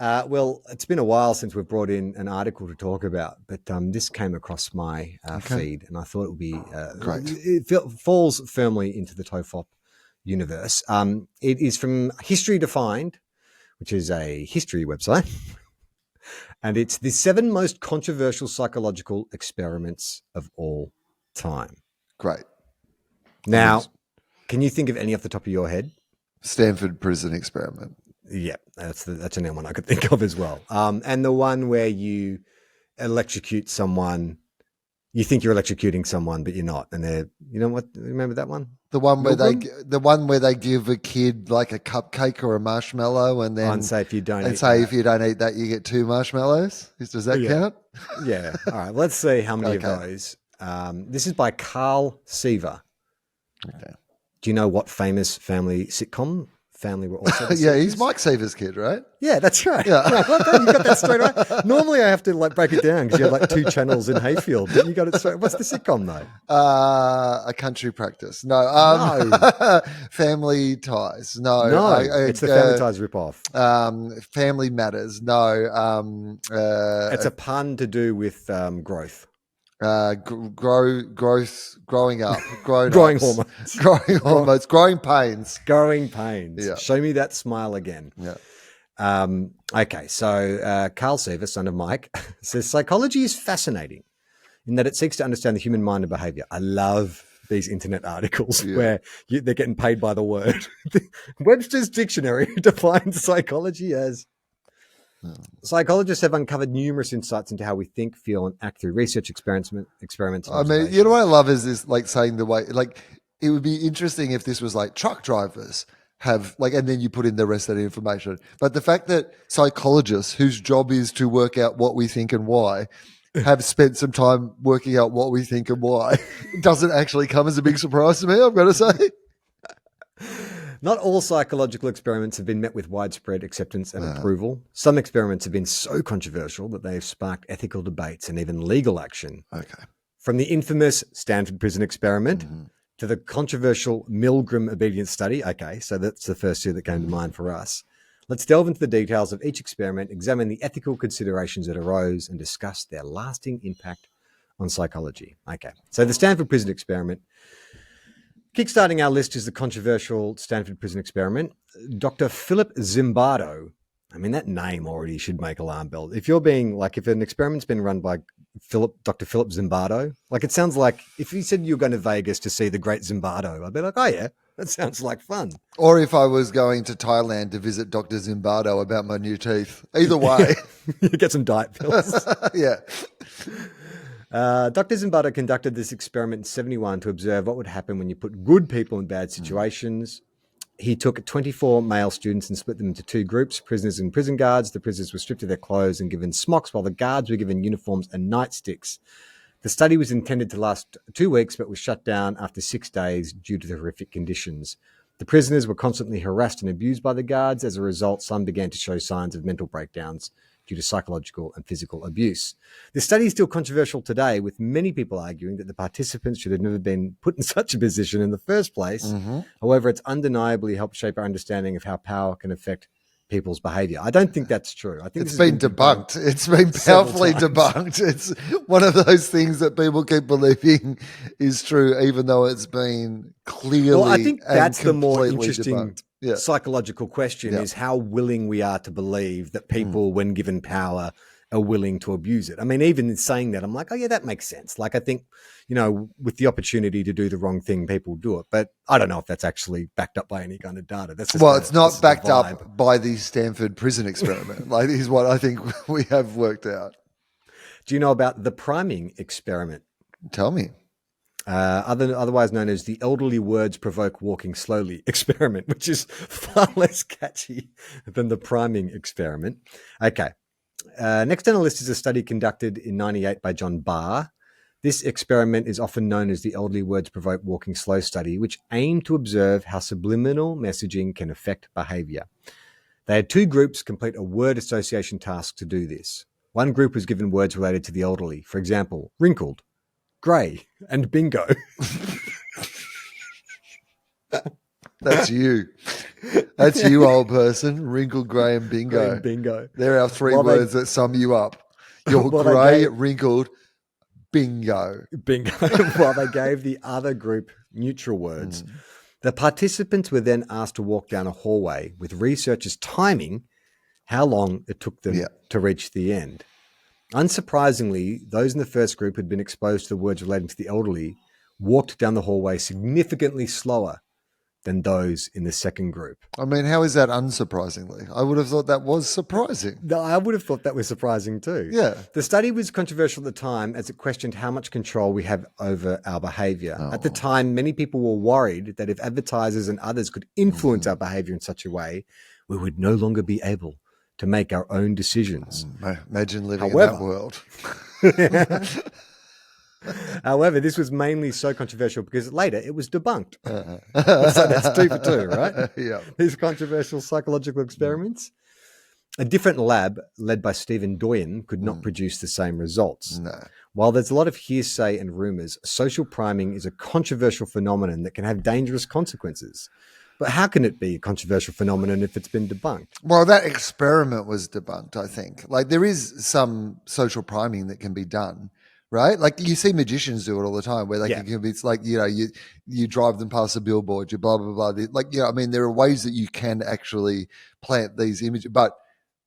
Well, it's been a while since we've brought in an article to talk about, but this came across my feed, and I thought it would be Great. It falls firmly into the TOEFOP universe. It is from History Defined, which is a history website, and it's the 7 most controversial psychological experiments of all time. Great. Now, can you think of any off the top of your head? Stanford prison experiment. Yeah, that's another one I could think of as well. And the one where you electrocute someone, you think you're electrocuting someone, but you're not, and they're, you know what? Remember that one? The one where they give a kid like a cupcake or a marshmallow, and then say if you don't eat that, you get 2 marshmallows. Does that count? Yeah. All right. Let's see how many of those. This is by Carl Seaver. Okay. Do you know what famous family sitcom family were also? Yeah, he's Mike Seaver's kid, right? Yeah, that's right. Yeah. You got that straight right. Normally I have to break it down because you have 2 channels in Hayfield, but you got it straight. What's the sitcom though? A Country Practice. No. Family Ties. No. It's the Family Ties ripoff. Family Matters. No. It's a pun to do with growth. Growing up, growing hormones, growing pains. Yeah. Show me that smile again. Yeah. Okay. So Carl Seaver, son of Mike, says psychology is fascinating in that it seeks to understand the human mind and behavior. I love these internet articles where they're getting paid by the word. Webster's Dictionary defines psychology as psychologists have uncovered numerous insights into how we think, feel, and act through research experiments. I mean, you know what I love is this, saying the way, it would be interesting if this was truck drivers have and then you put in the rest of the information. But the fact that psychologists, whose job is to work out what we think and why, have spent some time working out what we think and why, doesn't actually come as a big surprise to me, I've got to say. Not all psychological experiments have been met with widespread acceptance and approval. Some experiments have been so controversial that they have sparked ethical debates and even legal action. Okay. From the infamous Stanford prison experiment to the controversial Milgram obedience study. Okay, so that's the first 2 that came to mind for us. Let's delve into the details of each experiment, examine the ethical considerations that arose, and discuss their lasting impact on psychology. Okay, so the Stanford prison experiment. Kickstarting our list is the controversial Stanford prison experiment. Dr. Philip Zimbardo. I mean, that name already should make alarm bells. If you're being if an experiment's been run by Dr. Philip Zimbardo, it sounds like if you said you're going to Vegas to see the great Zimbardo, I'd be like, oh yeah, that sounds like fun. Or if I was going to Thailand to visit Dr. Zimbardo about my new teeth. Either way. You get some diet pills. Yeah. Dr. Zimbardo conducted this experiment in 1971 to observe what would happen when you put good people in bad situations. He took 24 male students and split them into 2 groups, prisoners and prison guards. The prisoners were stripped of their clothes and given smocks, while the guards were given uniforms and nightsticks. The study was intended to last 2 weeks, but was shut down after 6 days due to the horrific conditions. The prisoners were constantly harassed and abused by the guards. As a result, some began to show signs of mental breakdowns due to psychological and physical abuse. This study is still controversial today, with many people arguing that the participants should have never been put in such a position in the first place. However, it's undeniably helped shape our understanding of how power can affect people's behavior. I don't think that's true. I think it's been debunked. It's been powerfully debunked. It's one of those things that people keep believing is true, even though it's been clearly. Well, I think that's the more interesting debunked. Psychological question is how willing we are to believe that people, when given power, are willing to abuse it. I mean, even in saying that, I'm like, oh yeah, that makes sense. I think, with the opportunity to do the wrong thing, people do it. But I don't know if that's actually backed up by any kind of data. That's just it's not backed up by the Stanford prison experiment. Is what I think we have worked out. Do you know about the priming experiment? Tell me. Otherwise known as the elderly words provoke walking slowly experiment, which is far less catchy than the priming experiment. Okay. Next on the list is a study conducted in 1998 by John Barr. This experiment is often known as the elderly words provoke walking slow study, which aimed to observe how subliminal messaging can affect behavior. They had 2 groups complete a word association task to do this. One group was given words related to the elderly, for example, wrinkled, grey, and bingo. That's you. That's you, old person. Wrinkled, grey, and bingo. Green bingo. They're our three Well, they- words that sum you up. You're Well, they grey, gave- wrinkled, bingo. Bingo. While they gave the other group neutral words. The participants were then asked to walk down a hallway with researchers timing how long it took them to reach the end. Unsurprisingly, those in the first group who'd been exposed to the words relating to the elderly walked down the hallway significantly slower than those in the second group. I mean, how is that unsurprisingly? I would have thought that was surprising. No, I would have thought that was surprising too. Yeah. The study was controversial at the time as it questioned how much control we have over our behavior. At the time, many people were worried that if advertisers and others could influence our behavior in such a way, we would no longer be able to make our own decisions. Imagine living in that world. However, this was mainly so controversial because later it was debunked. So that's 2 for 2, right? Yeah. These controversial psychological experiments. A different lab led by Stephen Doyen could not produce the same results. No. While there's a lot of hearsay and rumors, social priming is a controversial phenomenon that can have dangerous consequences. But how can it be a controversial phenomenon if it's been debunked? Well, that experiment was debunked, I think. Like, there is some social priming that can be done, right? Like, you see magicians do it all the time where it's like, you drive them past a billboard, you blah, blah, blah. Like, I mean, there are ways that you can actually plant these images, but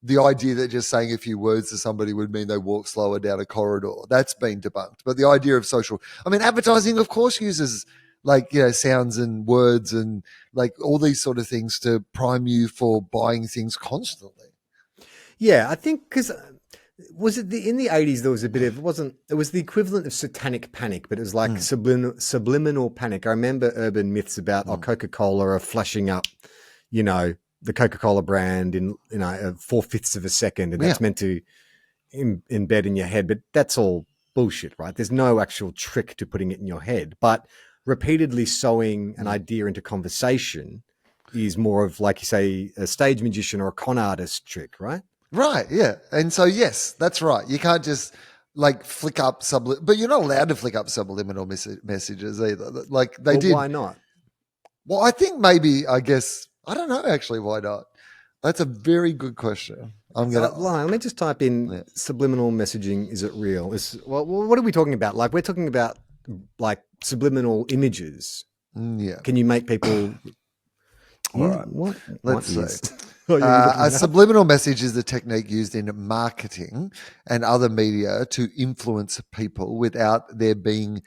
the idea that just saying a few words to somebody would mean they walk slower down a corridor, that's been debunked. But the idea of advertising, of course, uses sounds and words and like all these sort of things to prime you for buying things constantly. Yeah, I think because was it in the 80s there was a bit of it was the equivalent of satanic panic, but it was like subliminal panic. I remember urban myths about Coca-Cola are flashing up, the Coca-Cola brand in 4/5 of a second, and that's meant to embed in your head, but that's all bullshit, right? There's no actual trick to putting it in your head, but repeatedly sowing an idea into conversation is more of, like you say, a stage magician or a con artist trick, right? Right, yeah. And so, yes, that's right. You can't just flick up but you're not allowed to flick up subliminal messages either. Like they did. Why not? Well, I think I don't know actually why not. That's a very good question. Let me just type in subliminal messaging. Is it real? What are we talking about? Like, we're talking about like subliminal images. Yeah. Can you make people? All right. What? Let's see. A subliminal message is the technique used in marketing and other media to influence people without their being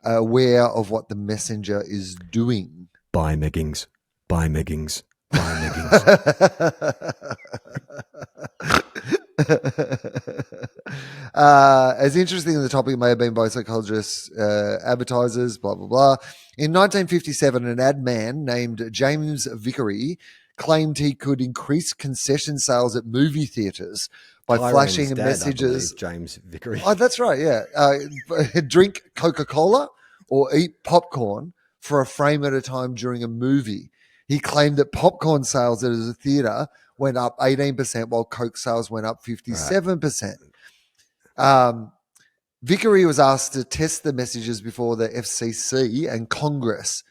aware of what the messenger is doing. Buy meggings. Buy meggings. Buy meggings. As interesting as the topic may have been by psychologists, advertisers, blah, blah, blah. In 1957, an ad man named James Vickery claimed he could increase concession sales at movie theaters by flashing messages. James Vickery. Oh, that's right, yeah. Drink Coca-Cola or eat popcorn for a frame at a time during a movie. He claimed that popcorn sales at a theater went up 18%, while Coke sales went up 57%. Right. Vickery was asked to test the messages before the FCC and Congress.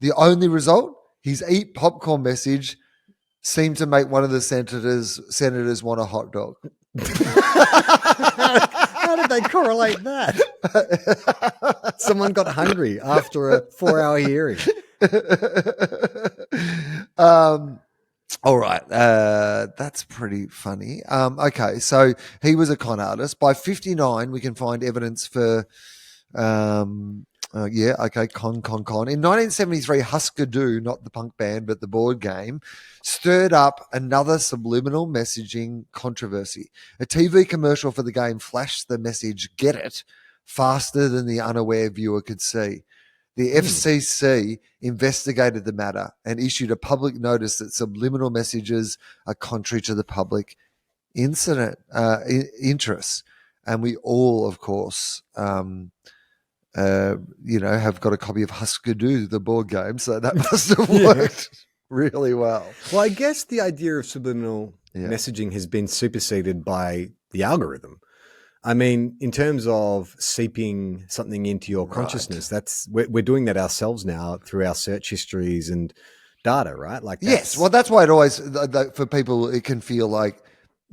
The only result, his eat popcorn message seemed to make one of the senators want a hot dog. How did they correlate that? Someone got hungry after a 4-hour hearing. All right. That's pretty funny. Okay. So he was a con artist. By 59, we can find evidence for, con. In 1973, Husker Du, not the punk band, but the board game, stirred up another subliminal messaging controversy. A TV commercial for the game flashed the message, "Get it," faster than the unaware viewer could see. The FCC investigated the matter and issued a public notice that subliminal messages are contrary to the public interests. And we all, of course, have got a copy of Husker Du, the board game, so that must have worked really well. Well, I guess the idea of subliminal messaging has been superseded by the algorithm. I mean, in terms of seeping something into your consciousness, we're doing that ourselves now through our search histories and data, right? Like Yes. Well, that's why it always, for people, it can feel like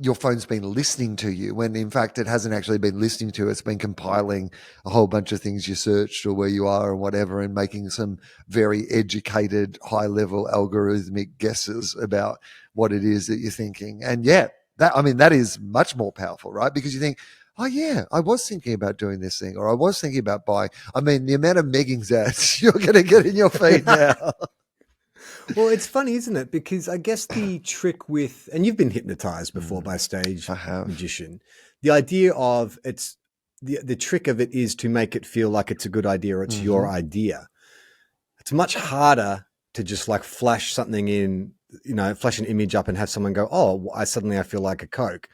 your phone's been listening to you when in fact it hasn't actually been listening to you. It's been compiling a whole bunch of things you searched or where you are and whatever, and making some very educated, high level algorithmic guesses about what it is that you're thinking. And yeah, that is much more powerful, right? Because you think, oh yeah, I was thinking about doing this thing, or I was thinking about buying. I mean, the amount of Meggings ads you're going to get in your feed now. Well, it's funny, isn't it? Because I guess the trick with, and you've been hypnotized before by a stage magician, the idea of the trick of it is to make it feel like it's a good idea or it's your idea. It's much harder to just like flash something in, flash an image up and have someone go, oh, I feel like a Coke,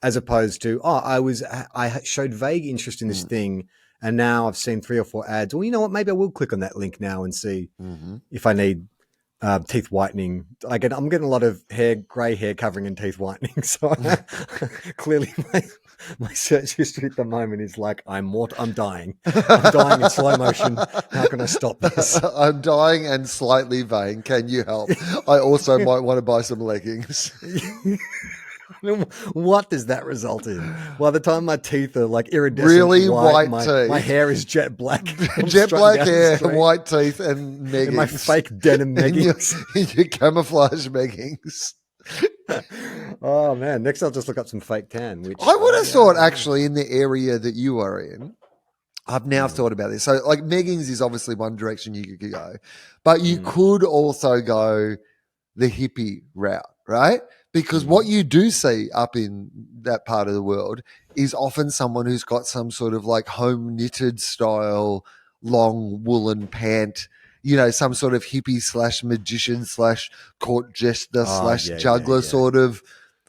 as opposed to, oh, I showed vague interest in this thing. And now I've seen 3 or 4 ads. Well, you know what? Maybe I will click on that link now and see if I need teeth whitening. I'm getting a lot of grey hair covering and teeth whitening. So clearly my search history at the moment is like, I'm dying. I'm dying in slow motion. How can I stop this? I'm dying and slightly vain. Can you help? I also might want to buy some leggings. What does that result in? By the time my teeth are like iridescent really white teeth. My hair is jet black. Jet black hair, white teeth, and Meggings. And my fake denim Meggings. in your camouflage Meggings. Oh man! Next, I'll just look up some fake tan. Which I would have thought, actually, in the area that you are in, I've now thought about this. So, like, Meggings is obviously one direction you could go, but you could also go the hippie route, right? Because what you do see up in that part of the world is often someone who's got some sort of like home knitted style, long woolen pant, some sort of hippie / magician / court jester / juggler sort of,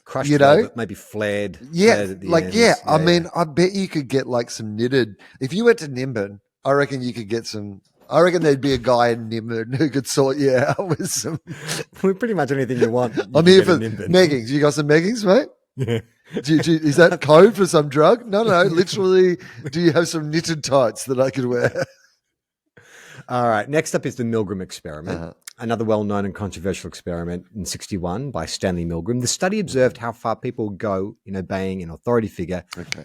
crushed velvet, maybe flared. Yeah. Flared at the like, ends. yeah. I mean, I bet you could get like some knitted. If you went to Nimbin, I reckon you could get some. I reckon there'd be a guy in Nimbin who could sort you out with some. Pretty much anything you want. I'm here for Meggings. You got some Meggings, mate? Yeah. Is that code for some drug? No. Literally, do you have some knitted tights that I could wear? All right. Next up is the Milgram experiment, another well-known and controversial experiment in 1961 by Stanley Milgram. The study observed how far people go in obeying an authority figure,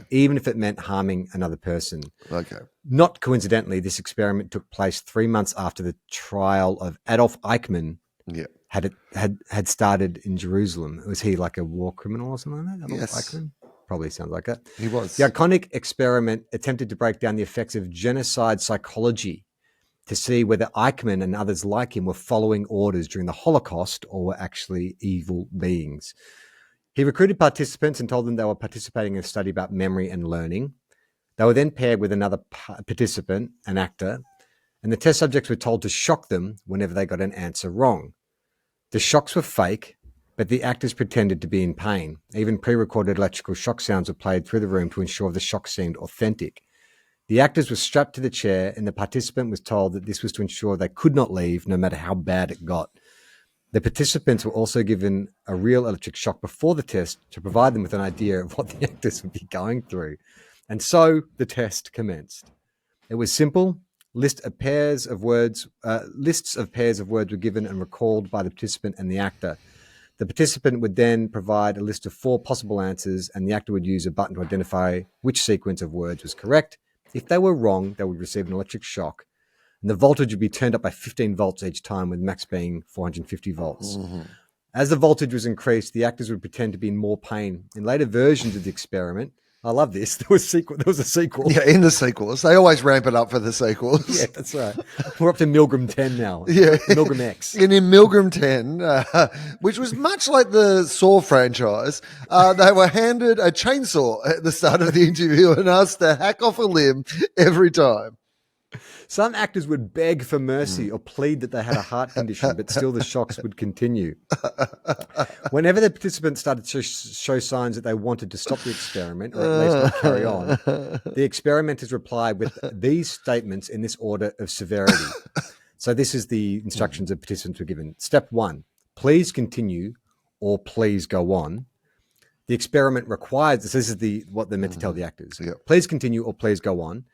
even if it meant harming another person. Okay. Not coincidentally, this experiment took place 3 months after the trial of Adolf Eichmann had started in Jerusalem. Was he like a war criminal or something like that? Adolf Eichmann? Probably sounds like it. He was. The iconic experiment attempted to break down the effects of genocide psychology to see whether Eichmann and others like him were following orders during the Holocaust or were actually evil beings. He recruited participants and told them they were participating in a study about memory and learning. They were then paired with another participant, an actor, and the test subjects were told to shock them whenever they got an answer wrong. The shocks were fake, but the actors pretended to be in pain. Even pre-recorded electrical shock sounds were played through the room to ensure the shock seemed authentic. The actors were strapped to the chair, and the participant was told that this was to ensure they could not leave, no matter how bad it got. The participants were also given a real electric shock before the test to provide them with an idea of what the actors would be going through. And so the test commenced. It was simple. Lists of pairs of words were given and recalled by the participant and the actor. The participant would then provide a list of 4 possible answers, and the actor would use a button to identify which sequence of words was correct. If they were wrong, they would receive an electric shock, and the voltage would be turned up by 15 volts each time, with max being 450 volts. As the voltage was increased, the actors would pretend to be in more pain. In later versions of the experiment, I love this, there was a sequel. Yeah, in the sequels. They always ramp it up for the sequels. Yeah, that's right. We're up to Milgram 10 now. Yeah. Milgram X. And in Milgram 10, which was much like the Saw franchise, they were handed a chainsaw at the start of the interview and asked to hack off a limb every time. Some actors would beg for mercy or plead that they had a heart condition, but still the shocks would continue. Whenever the participants started to show signs that they wanted to stop the experiment, or at least not carry on, the experimenters replied with these statements in this order of severity. So this is the instructions that participants were given. Step 1, please continue or please go on. The experiment requires, this is what they're meant to tell the actors. Please continue or please go on.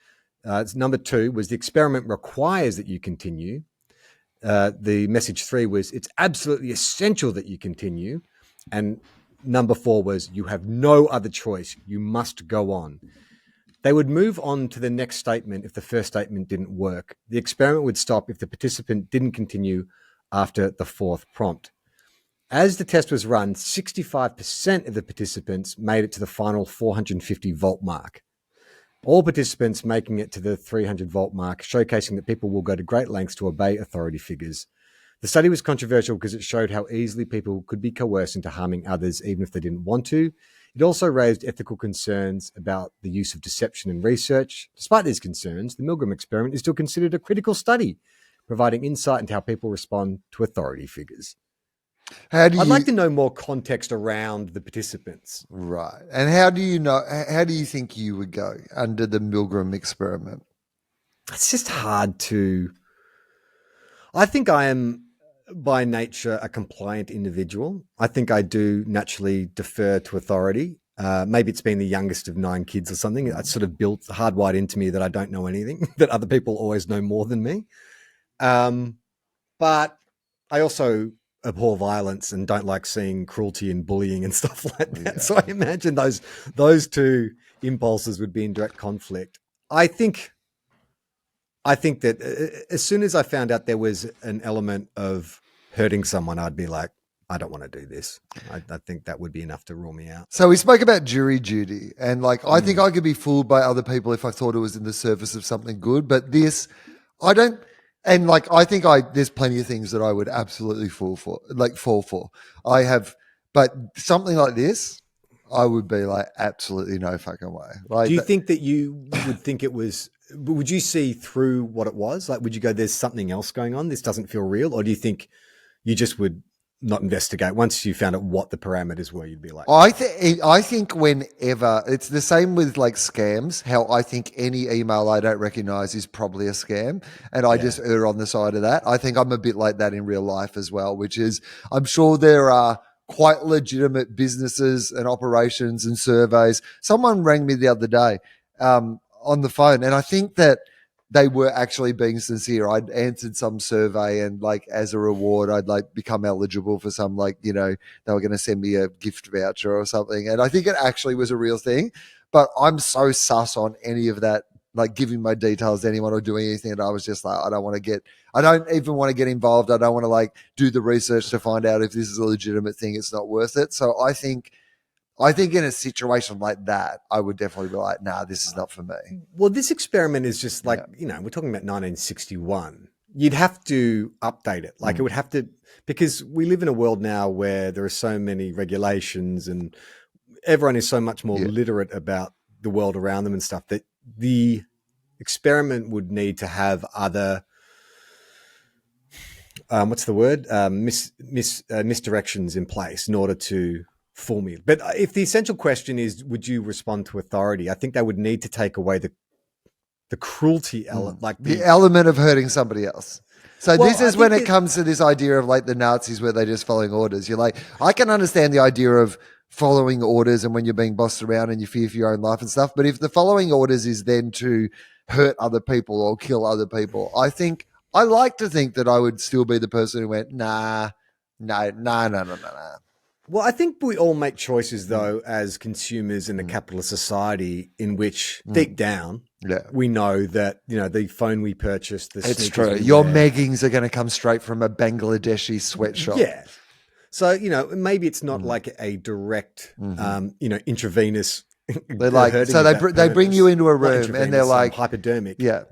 Number 2 was the experiment requires that you continue. The message 3 was, it's absolutely essential that you continue. And number 4 was, you have no other choice. You must go on. They would move on to the next statement if the first statement didn't work. The experiment would stop if the participant didn't continue after the 4th prompt. As the test was run, 65% of the participants made it to the final 450 volt mark. All participants making it to the 300 volt mark, showcasing that people will go to great lengths to obey authority figures. The study was controversial because it showed how easily people could be coerced into harming others even if they didn't want to. It also raised ethical concerns about the use of deception in research. Despite these concerns, the Milgram experiment is still considered a critical study, providing insight into how people respond to authority figures. I'd like to know more context around the participants. Right. And how do you think you would go under the Milgram experiment? It's just hard to... I think I am, by nature, a compliant individual. I think I do naturally defer to authority. Maybe it's been the youngest of 9 kids or something. It's sort of built hardwired into me that I don't know anything, that other people always know more than me. But I also abhor violence and don't like seeing cruelty and bullying and stuff like that. Yeah. So I imagine those two impulses would be in direct conflict. I think that as soon as I found out there was an element of hurting someone, I'd be like, I don't want to do this. I think that would be enough to rule me out. So we spoke about jury duty, and I think I could be fooled by other people if I thought it was in the service of something good, but this, I don't. And I think there's plenty of things that I would absolutely fall for. But something like this, I would be like, absolutely no fucking way. Do you think that you would think it was, would you see through what it was? Would you go, there's something else going on, this doesn't feel real? Or do you think you just would not investigate once you found out what the parameters were? You'd be like, I think whenever, it's the same with scams, how I think any email I don't recognize is probably a scam, and I just err on the side of that. I think I'm a bit like that in real life as well, which is, I'm sure there are quite legitimate businesses and operations and surveys. Someone rang me the other day on the phone, and I think that they were actually being sincere. I'd answered some survey, and as a reward, I'd become eligible for some, they were going to send me a gift voucher or something. And I think it actually was a real thing, but I'm so sus on any of that, giving my details to anyone or doing anything. And I was just I don't even want to get involved. I don't want to do the research to find out if this is a legitimate thing. It's not worth it. So I think in a situation like that, I would definitely be like, nah, this is not for me. Well, this experiment is just we're talking about 1961. You'd have to update it. It would have to, because we live in a world now where there are so many regulations and everyone is so much more literate about the world around them and stuff, that the experiment would need to have other, misdirections in place in order to for me. But if the essential question is, would you respond to authority? I think they would need to take away the cruelty element, the element of hurting somebody else. So this is when it comes to this idea of the Nazis where they're just following orders. You're I can understand the idea of following orders and when you're being bossed around and you fear for your own life and stuff. But if the following orders is then to hurt other people or kill other people, I like to think that I would still be the person who went, nah. Well, I think we all make choices, though, as consumers in a capitalist society in which deep down, we know that, the phone we purchased, it's true. Your meggings are going to come straight from a Bangladeshi sweatshop. Yeah. So, maybe it's not a direct, intravenous. They're so they bring you into a room and they're hypodermic. Yeah.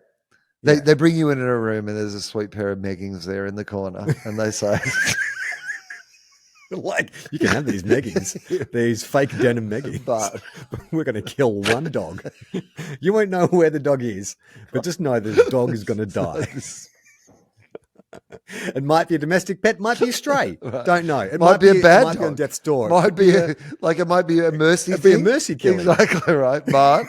They bring you into a room and there's a sweet pair of meggings there in the corner and they say... you can have these meggings, these fake denim meggings, but we're going to kill one dog. You won't know where the dog is, but just know the dog is going to die. It might be a domestic pet, might be a stray. Right. Don't know. It might be a bad dog. Might be on death's door. Might be it might be a mercy. It'd be a mercy killing. Exactly right, but.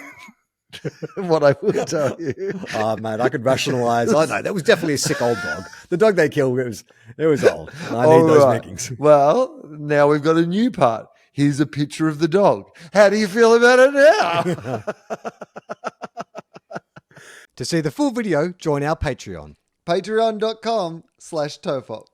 What I will tell you. Oh, mate, I could rationalize. I know that was definitely a sick old dog. The dog they killed, it was old. I need those meggings. Well, now we've got a new part. Here's a picture of the dog. How do you feel about it now? To see the full video, join our Patreon. Patreon.com/Tofop.